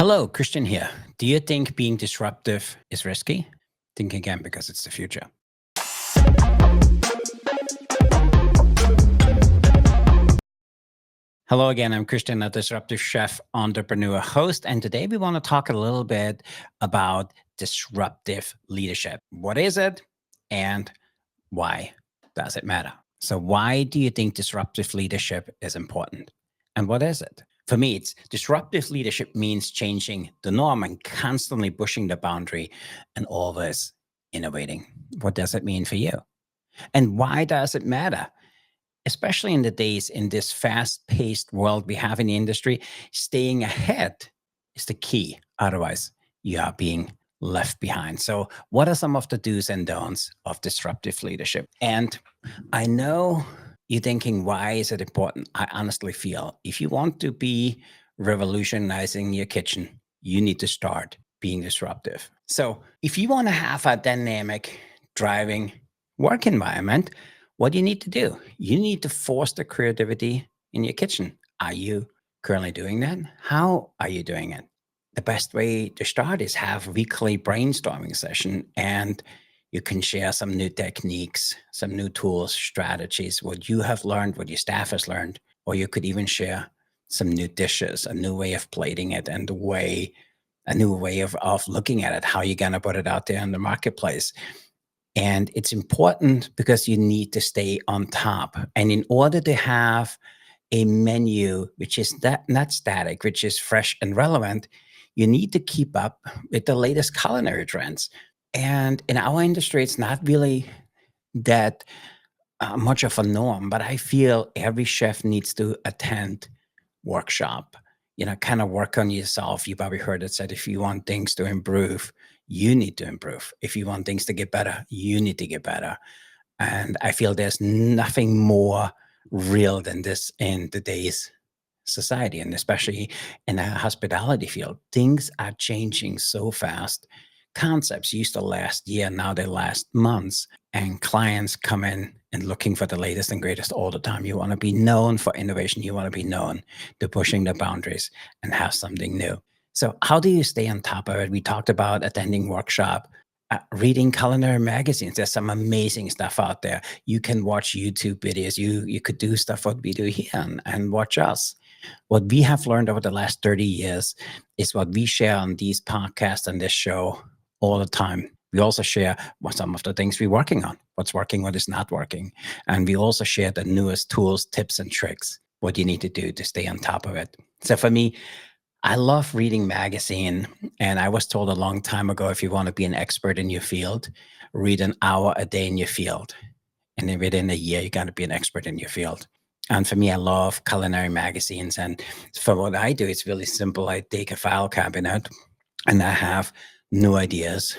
Hello, Christian here. Do you think being disruptive is risky? Think again because it's the future. Hello again, I'm Christian, a disruptive chef, entrepreneur, host, and today we want to talk a little bit about disruptive leadership. What is it and why does it matter? So why do you think disruptive leadership is important? And what is it? For me, it's disruptive leadership means changing the norm and constantly pushing the boundary and always innovating. What does it mean for you? And why does it matter? Especially in the days in this fast-paced world we have in the industry, staying ahead is the key. Otherwise, you are being left behind. So what are some of the do's and don'ts of disruptive leadership? And I know you're thinking, why is it important? I honestly feel if you want to be revolutionizing your kitchen, you need to start being disruptive. So if you want to have a dynamic, driving work environment, what do you need to do? You need to foster creativity in your kitchen. Are you currently doing that? How are you doing it? The best way to start is have weekly brainstorming session, and you can share some new techniques, some new tools, strategies, what you have learned, what your staff has learned, or you could even share some new dishes, a new way of plating it, and a new way of looking at it, how you're gonna put it out there in the marketplace. And it's important because you need to stay on top. And in order to have a menu which is not static, which is fresh and relevant, you need to keep up with the latest culinary trends. And in our industry, it's not really that much of a norm, but I feel every chef needs to attend workshop, kind of work on yourself. You probably heard it said, if you want things to improve, you need to improve. If you want things to get better, you need to get better. And I feel there's nothing more real than this in today's society, and especially in the hospitality field. Things are changing so fast. Concepts used to last year, now they last months, and clients come in and looking for the latest and greatest all the time. You want to be known for innovation. You want to be known to pushing the boundaries and have something new. So how do you stay on top of it? We talked about attending workshop, reading culinary magazines. There's some amazing stuff out there. You can watch YouTube videos. You could do stuff what we do here and watch us. What we have learned over the last 30 years is what we share on these podcasts and this show all the time. We also share what some of the things we're working on, what's working, what is not working. And we also share the newest tools, tips, and tricks, what you need to do to stay on top of it. So for me, I love reading magazine. And I was told a long time ago, if you want to be an expert in your field, read an hour a day in your field. And then within a year, you got to be an expert in your field. And for me, I love culinary magazines. And for what I do, it's really simple. I take a file cabinet and I have new ideas,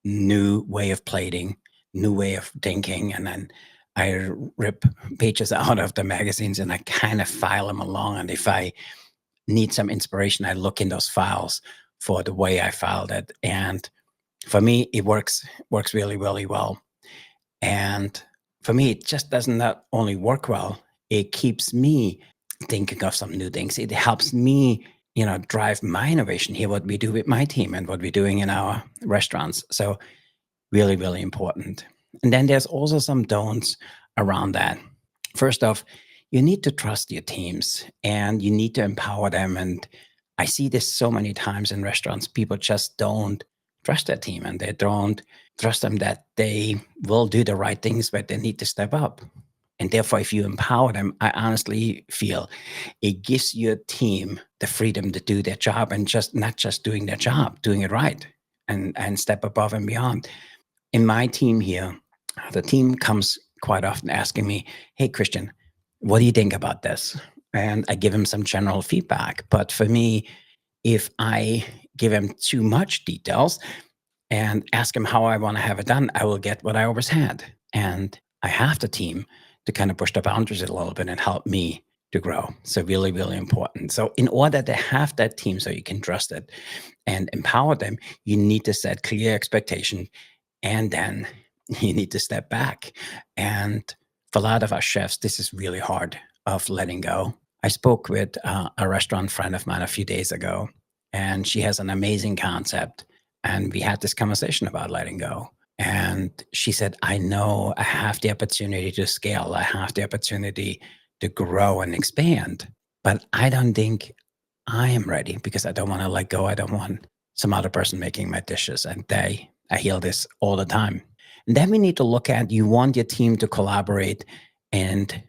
new way of plating, new way of thinking. And then I rip pages out of the magazines and I kind of file them along. And if I need some inspiration, I look in those files for the way I filed it. And for me, it works really, really well. And for me, it just doesn't not only work well, it keeps me thinking of some new things. It helps me, drive my innovation here, what we do with my team and what we're doing in our restaurants. So really, really important. And then there's also some don'ts around that. First off, you need to trust your teams and you need to empower them. And I see this so many times in restaurants. People just don't trust their team and they don't trust them that they will do the right things, but they need to step up. And therefore, if you empower them, I honestly feel it gives your team the freedom to do their job and just not just doing their job, doing it right and step above and beyond. In my team here, the team comes quite often asking me, hey, Christian, what do you think about this? And I give him some general feedback. But for me, if I give him too much details and ask him how I want to have it done, I will get what I always had. And I have the team to kind of push the boundaries a little bit and help me to grow. So really, really important. So in order to have that team so you can trust it and empower them, you need to set clear expectation and then you need to step back. And for a lot of our chefs, this is really hard of letting go. I spoke with a restaurant friend of mine a few days ago, and she has an amazing concept. And we had this conversation about letting go. And she said, I know I have the opportunity to scale, I have the opportunity to grow and expand, but I don't think I am ready because I don't want to let go. I don't want some other person making my dishes. And I hear this all the time. And then we need to look at, you want your team to collaborate and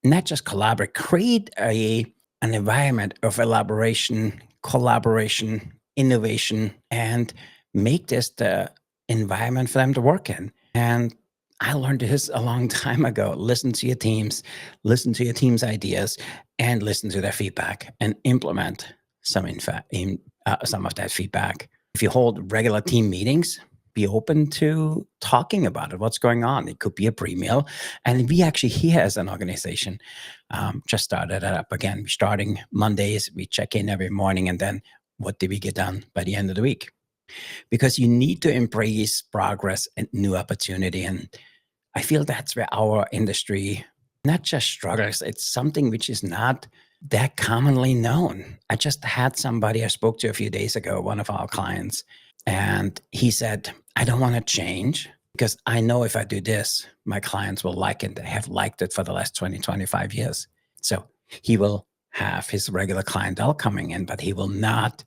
not just collaborate, create an environment of elaboration, collaboration, innovation, and make this the environment for them to work in. And I learned this a long time ago. Listen to your teams, listen to your team's ideas, and listen to their feedback and implement some of that feedback. If you hold regular team meetings, be open to talking about it, what's going on. It could be a pre-meal. And we actually here as an organization just started it up again. We're starting Mondays, we check in every morning, and then what did we get done by the end of the week? Because you need to embrace progress and new opportunity. And I feel that's where our industry not just struggles, it's something which is not that commonly known. I just had somebody I spoke to a few days ago, one of our clients, and he said, I don't want to change because I know if I do this, my clients will like it. They have liked it for the last 20, 25 years. So he will have his regular clientele coming in, but he will not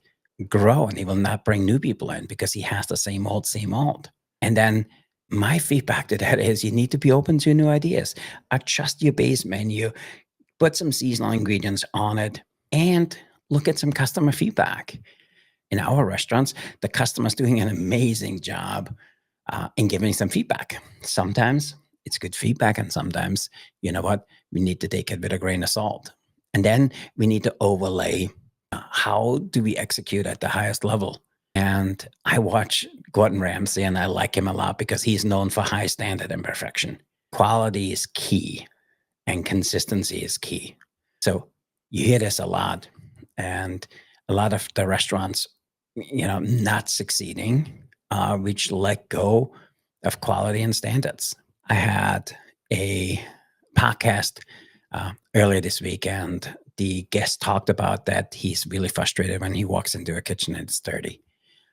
grow and he will not bring new people in because he has the same old, same old. And then my feedback to that is you need to be open to new ideas. Adjust your base menu, put some seasonal ingredients on it, and look at some customer feedback. In our restaurants, the customer's doing an amazing job in giving some feedback. Sometimes it's good feedback, and sometimes, you know what, we need to take it with a grain of salt. And then we need to overlay how do we execute at the highest level. And I watch Gordon Ramsay, and I like him a lot because he's known for high standard and perfection. Quality is key, and consistency is key. So you hear this a lot, and a lot of the restaurants, not succeeding, which let go of quality and standards. I had a podcast earlier this week, and the guest talked about that he's really frustrated when he walks into a kitchen and it's dirty.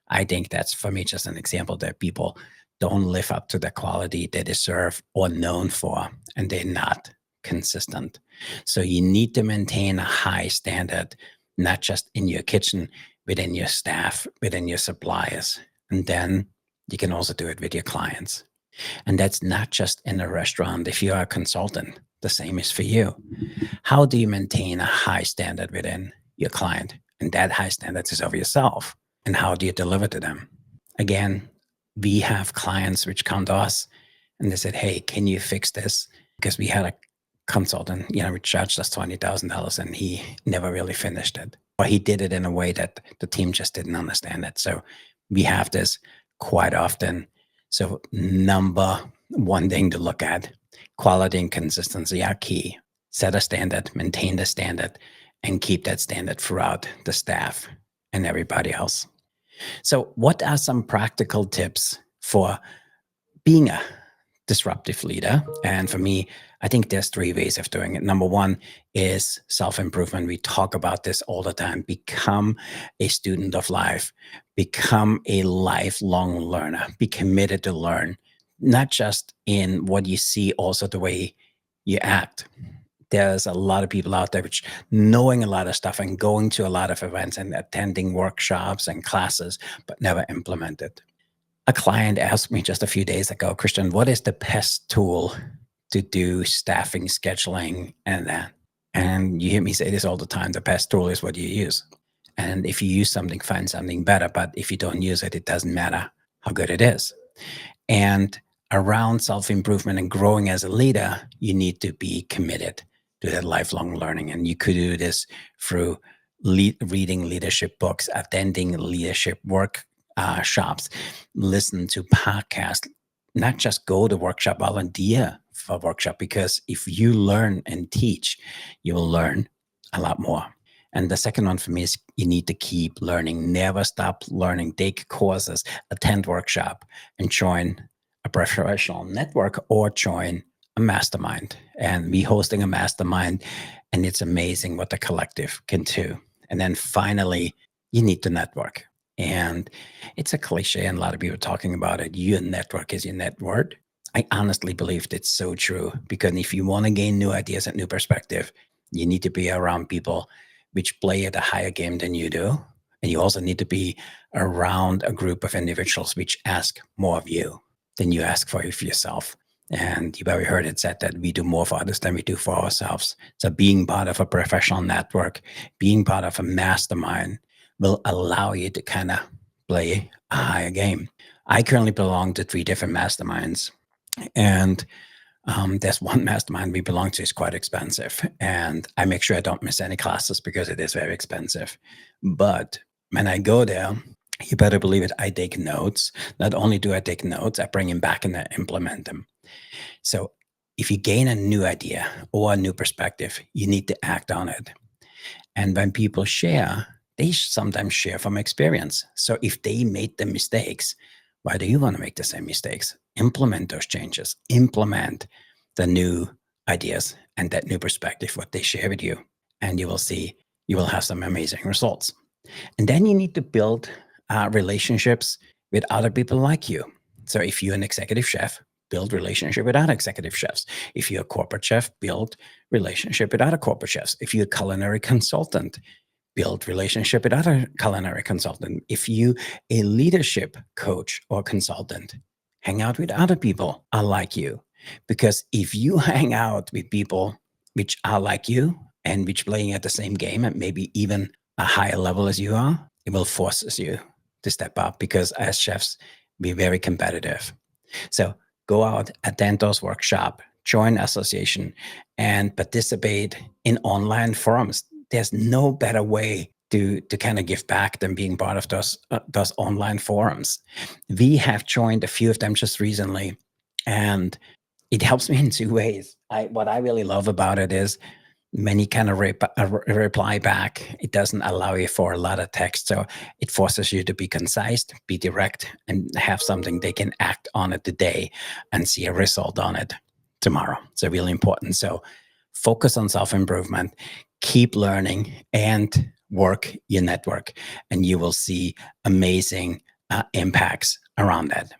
I think that's, for me, just an example that people don't live up to the quality they deserve or known for, and they're not consistent. So you need to maintain a high standard, not just in your kitchen, within your staff, within your suppliers. And then you can also do it with your clients. And that's not just in a restaurant. If you are a consultant, the same is for you. How do you maintain a high standard within your client? And that high standard is of yourself. And how do you deliver to them? Again, we have clients which come to us and they said, hey, can you fix this? Because we had a consultant, we charged us $20,000 and he never really finished it. Or he did it in a way that the team just didn't understand it. So we have this quite often. So number one thing to look at, quality and consistency are key. Set a standard, maintain the standard, and keep that standard throughout the staff and everybody else. So what are some practical tips for being a disruptive leader? And for me, I think there's 3 ways of doing it. Number one is self-improvement. We talk about this all the time. Become a student of life. Become a lifelong learner. Be committed to learn, not just in what you see, also the way you act. There's a lot of people out there which knowing a lot of stuff and going to a lot of events and attending workshops and classes, but never implement it. A client asked me just a few days ago, Christian, what is the best tool to do staffing, scheduling, and that? And you hear me say this all the time, the best tool is what you use. And if you use something, find something better. But if you don't use it, it doesn't matter how good it is. And around self-improvement and growing as a leader, you need to be committed to that lifelong learning. And you could do this through reading leadership books, attending leadership workshops, listen to podcasts, not just go to workshop, volunteer for workshop, because if you learn and teach, you will learn a lot more. And the second one for me is you need to keep learning, never stop learning, take courses, attend workshop, and join a professional network or join a mastermind. And me hosting a mastermind, and it's amazing what the collective can do. And then finally, you need to network. And it's a cliche, and a lot of people are talking about it. Your network is your net worth. I honestly believe that's so true, because if you want to gain new ideas and new perspective, you need to be around people which play at a higher game than you do. And you also need to be around a group of individuals which ask more of you than you ask for yourself. And you probably heard it said that we do more for others than we do for ourselves. So being part of a professional network, being part of a mastermind will allow you to kind of play a higher game. I currently belong to 3 different masterminds. And there's one mastermind we belong to is quite expensive. And I make sure I don't miss any classes because it is very expensive. But when I go there, you better believe it, I take notes. Not only do I take notes, I bring them back and I implement them. So if you gain a new idea or a new perspective, you need to act on it. And when people share, they sometimes share from experience. So if they made the mistakes, why do you want to make the same mistakes? Implement those changes, implement the new ideas and that new perspective, what they share with you. And you will see, you will have some amazing results. And then you need to build relationships with other people like you. So if you're an executive chef, build relationship with other executive chefs. If you're a corporate chef, build relationship with other corporate chefs. If you're a culinary consultant, build relationship with other culinary consultant. If you a leadership coach or consultant, hang out with other people are like you. Because if you hang out with people which are like you and which playing at the same game and maybe even a higher level as you are, it will forces you to step up, because as chefs, we're very competitive. So go out, attend those workshop, join association, and participate in online forums. There's no better way to kind of give back than being part of those online forums. We have joined a few of them just recently, and it helps me in 2 ways. What I really love about it is when you kind of reply back, it doesn't allow you for a lot of text. So it forces you to be concise, be direct, and have something they can act on it today and see a result on it tomorrow. So really important. So focus on self-improvement, keep learning, and work your network, and you will see amazing impacts around that.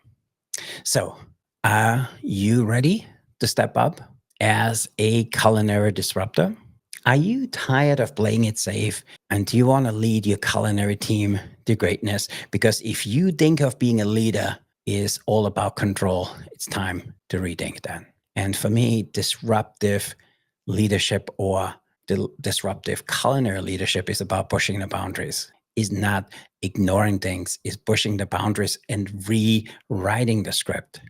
So are you ready to step up as a culinary disruptor? Are you tired of playing it safe, and do you want to lead your culinary team to greatness? Because if you think of being a leader is all about control, it's time to rethink that. And for me, disruptive leadership or disruptive culinary leadership is about pushing the boundaries, is not ignoring things, is pushing the boundaries and rewriting the script,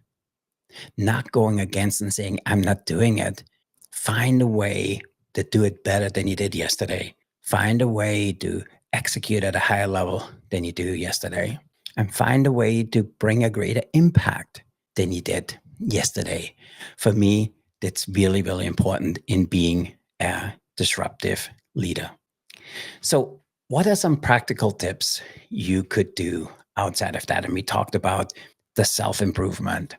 not going against and saying, I'm not doing it. Find a way to do it better than you did yesterday. Find a way to execute at a higher level than you do yesterday. And find a way to bring a greater impact than you did yesterday. For me, that's really, really important in being a disruptive leader. So, what are some practical tips you could do outside of that? And we talked about the self improvement,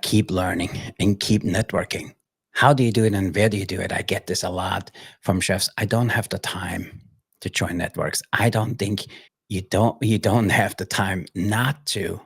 keep learning and keep networking. How do you do it and where do you do it? I get this a lot from chefs. I don't have the time to join networks. I don't think you don't have the time not to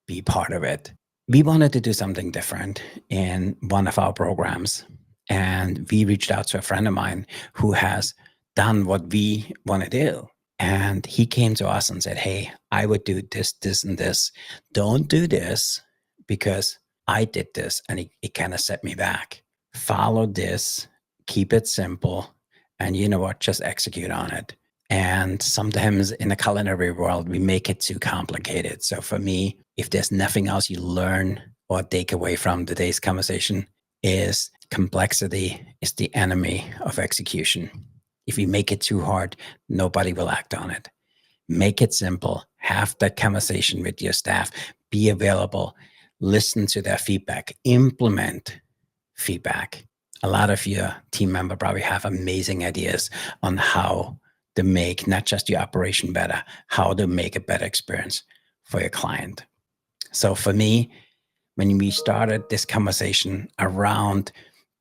be part of it. We wanted to do something different in one of our programs, and we reached out to a friend of mine who has done what we want to do. And he came to us and said, hey, I would do this, this, and this. Don't do this because I did this and it kind of set me back. Follow this, keep it simple, and you know what? Just execute on it. And sometimes in the culinary world, we make it too complicated. So for me, if there's nothing else you learn or take away from today's conversation, is complexity is the enemy of execution. If you make it too hard, nobody will act on it. Make it simple. Have that conversation with your staff. Be available. Listen to their feedback. Implement feedback. A lot of your team member probably have amazing ideas on how to make not just your operation better, how to make a better experience for your client. So for me, when we started this conversation around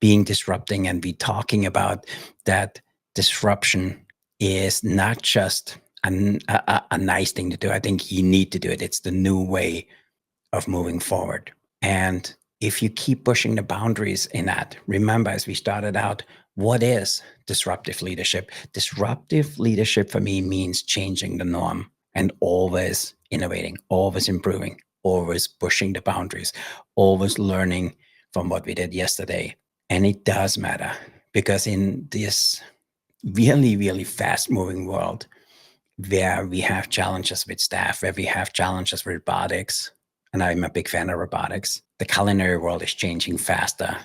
being disrupting and we talking about that disruption is not just a nice thing to do. I think you need to do it. It's the new way of moving forward. And if you keep pushing the boundaries in that, remember, as we started out, what is disruptive leadership? Disruptive leadership for me means changing the norm and always innovating, always improving, always pushing the boundaries, always learning from what we did yesterday. And it does matter because in this really, really fast moving world, where we have challenges with staff, where we have challenges with robotics, and I'm a big fan of robotics, the culinary world is changing faster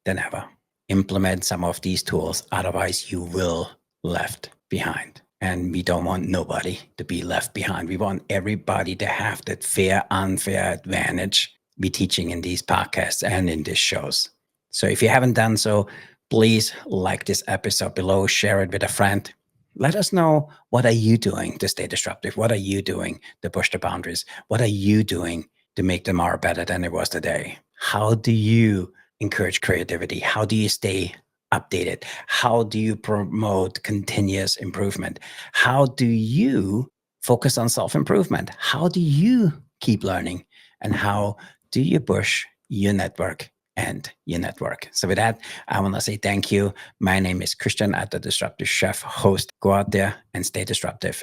than ever. Implement some of these tools, otherwise you will left behind. And we don't want nobody to be left behind. We want everybody to have that fair, unfair advantage we teaching in these podcasts and in these shows. So if you haven't done so, please like this episode below, share it with a friend. Let us know, what are you doing to stay disruptive? What are you doing to push the boundaries? What are you doing to make tomorrow better than it was today? How do you encourage creativity? How do you stay updated? How do you promote continuous improvement? How do you focus on self-improvement? How do you keep learning? And how do you push your network and your network? So with that, I want to say thank you. My name is Christian at the Disruptive Chef host. Go out there and stay disruptive.